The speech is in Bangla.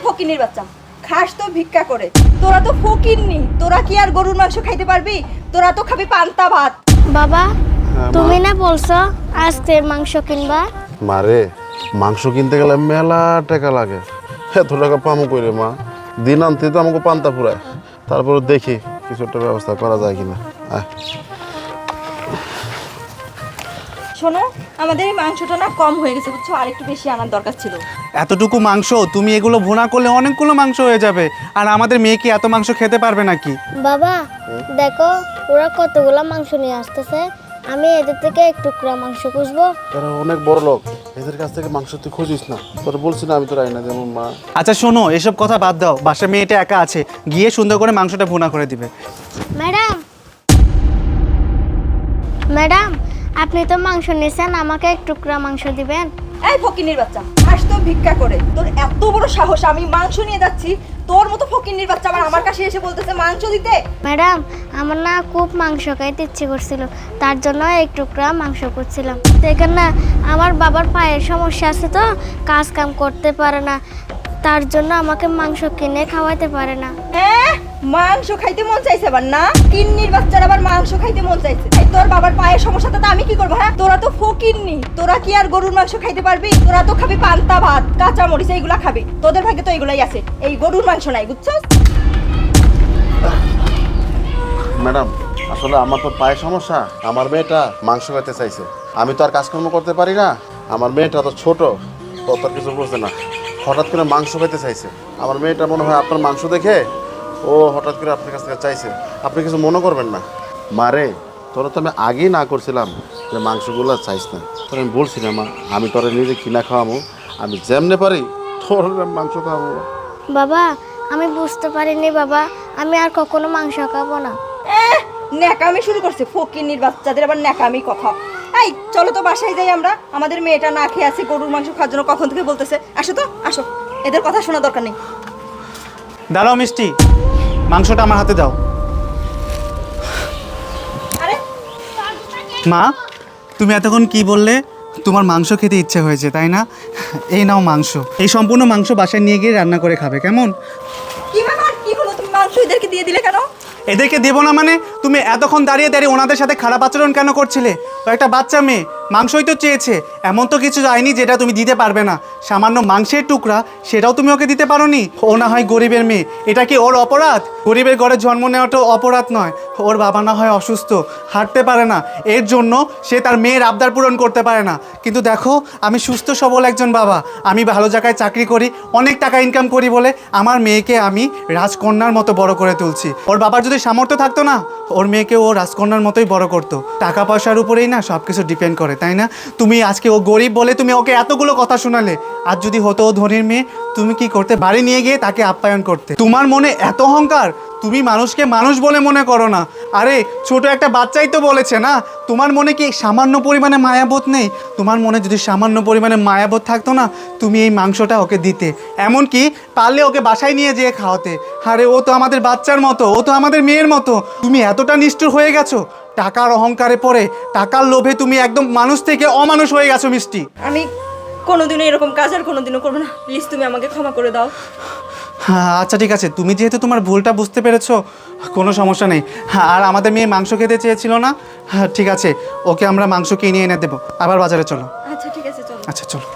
ফকিন্নির বাচ্চা, খাস তো ভিক্ষা করে। তোরা তো ফকিন্নি, তোরা কি আর গরুর মাংস খাইতে পারবি? তোরা তো খাবি পান্তা ভাত। বাবা তুমি না বলছো আজকে মাংস কিনবা? মারে মাংস কিনতে গেলে মেলা টাকা লাগে, এত টাকা পামো কইরে মা? দিন আনতে তো আমাকে পান্তা ফুরায়। তারপরে দেখি কিছু একটা ব্যবস্থা করা যায় কিনা। শোনো, আমাদের এই মাংসটা না কম হয়ে গেছে বুঝছো, আর একটু বেশি আনার দরকার ছিল। এতটুকু মাংস তুমি এগুলো ভুনা করলে অনেকগুলো মাংস হয়ে যাবে, আর আমাদের মেয়ে কি এত মাংস খেতে পারবে নাকি? বাবা দেখো ওরা কতগুলা মাংস নিয়ে আসতেছে, আমি এদের থেকে এক টুকরা মাংস খুঁজবো। তারা অনেক বড় লোক, এদের কাছ থেকে মাংস তুই খুঁজিস না। তোর বলছি না আমি তো রাই না, যেমন মা। আচ্ছা শোনো, এসব কথা বাদ দাও, বাসায় মেয়েটা একা আছে, গিয়ে সুন্দর করে মাংসটা ভুনা করে দিবে। ম্যাডাম ম্যাডাম আপনি তো মাংস নিয়েছেন, আমাকে এক টুকরা মাংস দিবেন? এই ফকিন্নির বাচ্চা, খাস তো ভিক্ষা করে। তোর এত বড় সাহস, আমি মাংস নিয়ে যাচ্ছি, তোর মতো ফকিন্নির বাচ্চা আমার কাছে এসে বলতেছে মাংস দিতে। ম্যাডাম আমার না খুব মাংস খাইতে ইচ্ছে করছিল, তার জন্য এক টুকরা মাংস করছিলাম। দেখেন না আমার বাবার পায়ের সমস্যা আছে, তো কাজ কাম করতে পারে না, তার জন্য আমাকে মাংস কিনে খাওয়াতে পারে না। হ্যাঁ, মাংস খাইতে মন চাইছে আবার না? কিন্নির বাচ্চার আবার মাংস খাইতে মন চাইছে। এই তোর বাবার পায়ের সমস্যাটা তো আমি কি করবো? হ্যাঁ, তোরা তো ফকিন্নি, তোরা কি আর গরুর মাংস খাইতে পারবি? তোরা তো খাবি পান্তা ভাত, কাঁচা মরিচ, এইগুলা খাবি। তোদের ভাগ্যে তো এগুলাই আছে, এই গরুর মাংস নাই, বুঝছস? ম্যাডাম আসলে আমার তো পায়ে সমস্যা, আমার মেয়েটা মাংস খেতে চাইছে। আমি তো আর কাজকর্ম করতে পারি না, আমার মেয়েটা তো ছোট, ও তো আর কিছু বুঝছে না। হঠাৎ করে মাংস খেতে চাইছে। আমার মেয়েটা মনে হয় আপনার মাংস দেখে ও হঠাৎ করে আপনার কাছ থেকে চাইছে। আপনি কিছু মনে করবেন না। মারে তোরা তো আমি আগেই না করছিলাম যে মাংসগুলো চাইছ না, তোর আমি বলছি না মা, আমি তোরা নিজে কিনা খাওয়াবো, আমি যেমনে পারি তোর মাংস খাওয়াবো। বাবা আমি বুঝতে পারিনি বাবা, আমি আর কখনো মাংস খাবো না। ন্যাকামি শুরু করছে ফকিন্নির বাচ্চাদের, আবার ন্যাকামি কথা। এই চলো তো বাসায় যাই আমরা, আমাদের মেয়েটা না খেয়ে আছে, গরুর মাংস খাওয়ার জন্য কখন থেকে বলতেছে। আসো তো আসো, এদের কথা শোনা দরকার নেই। দাঁড়াও মিষ্টি, মাংসটা আমার হাতে দাও। আরে মা তুমি এতক্ষণ কি বললে? তোমার মাংস খেতে ইচ্ছে হয়েছে তাই না? এই নাও মাংস, এই সম্পূর্ণ মাংস বাসায় নিয়ে গিয়ে রান্না করে খাবে, কেমন? কি ব্যাপার, কি হলো? তুমি মাংস এদেরকে দিয়ে দিলে কেন? এদেরকে দেবো না মানে? তুমি এতক্ষণ দাঁড়িয়ে দাঁড়িয়ে ওনাদের সাথে খারাপ আচরণ কেন করছিলে? ও একটা বাচ্চা মেয়ে, মাংসই তো চেয়েছে, এমন তো কিছু যায়নি যেটা তুমি দিতে পারবে না। সামান্য মাংসের টুকরা সেটাও তুমি ওকে দিতে পারোনি? ও না হয় গরিবের মেয়ে, এটা কি ওর অপরাধ? গরিবের ঘরে জন্ম নেওয়াটাও অপরাধ নয়। ওর বাবা না হয় অসুস্থ, হাঁটতে পারে না, এর জন্য সে তার মেয়ের আবদার পূরণ করতে পারে না। কিন্তু দেখো আমি সুস্থ সবল একজন বাবা, আমি ভালো জায়গায় চাকরি করি, অনেক টাকা ইনকাম করি বলে আমার মেয়েকে আমি রাজকন্যার মতো বড় করে তুলছি। ওর বাবার যদি সামর্থ্য থাকতো না, ওর মেয়েকে ও রাজকন্যার মতোই বড় করতো। টাকা পয়সার উপরেই না সব কিছু ডিপেন্ড করে, তাই না? তুমি আজকে ও গরিব বলে তুমি ওকে এতগুলো কথা শোনালে, আর যদি হতো ও ধনীর মেয়ে, তুমি কি করতে? বাড়ি নিয়ে গিয়ে তাকে আপ্যায়ন করতে। তোমার মনে এত অহংকার, তুমি মানুষকে মানুষ বলে মনে করো না। আরে ছোট একটা বাচ্চাই তো বলেছে না, তোমার মনে কি সামান্য পরিমাণে মায়াবোধ নেই? তোমার মনে যদি সামান্য পরিমাণে মায়াবোধ থাকতো না, তুমি এই মাংসটা ওকে দিতে, এমনকি পারলে ওকে বাসায় নিয়ে যেয়ে খাওয়াতে। আরে ও তো আমাদের বাচ্চার মতো, ও তো আমাদের মেয়ের মতো। তুমি এতটা নিষ্ঠুর হয়ে গেছো, টাকার অহংকারে পড়ে, টাকার লোভে তুমি একদম মানুষ থেকে অমানুষ হয়ে গেছো মিষ্টি। আমি কোনোদিনও এরকম কাজ আর কোনোদিনও করবো না, প্লিজ তুমি আমাকে ক্ষমা করে দাও। হ্যাঁ আচ্ছা ঠিক আছে, তুমি যেহেতু তোমার ভুলটা বুঝতে পেরেছো, কোনো সমস্যা নেই। হ্যাঁ, আর আমাদের মেয়ে মাংস খেতে চেয়েছিল না? হ্যাঁ ঠিক আছে, ওকে আমরা মাংস কিনে এনে দেবো। আবার বাজারে চলো। আচ্ছা ঠিক আছে, চলো। আচ্ছা চলো।